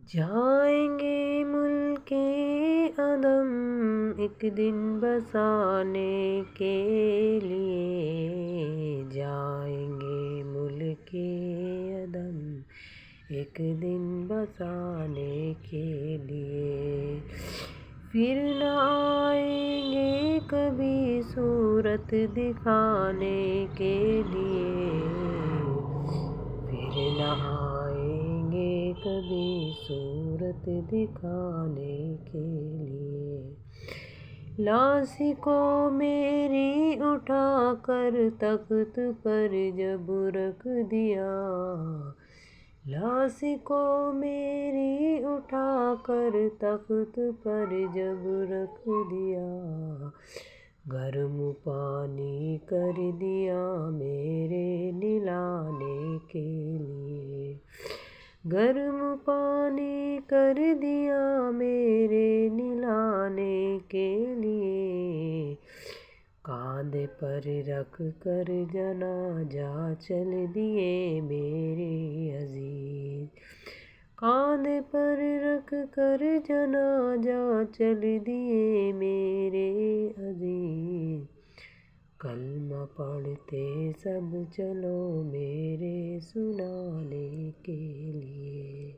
جائیں گے ملک عدم ایک دن بسانے کے لیے، جائیں گے ملک عدم ایک دن بسانے کے لیے، پھر نہ آئیں گے کبھی صورت دکھانے کے لیے، پھر نہ آئیں گے کبھی صورت دکھانے کے لیے، لاش کو میری اٹھا کر تخت پر جب رکھ دیا، لاش کو میری اٹھا کر تخت پر جب رکھ دیا، گرم پانی کر دیا میرے نہلانے کے لیے، گرم پانی کر دیا میرے نہلانے کے لیے، کاندھے پر رکھ کر جنازہ چل دیے میرے عزیز، کاندھے پر رکھ کر جنازہ چل دیے میرے عزیز، کلمہ پڑھتے سب چلو میرے سنانے کے لیے۔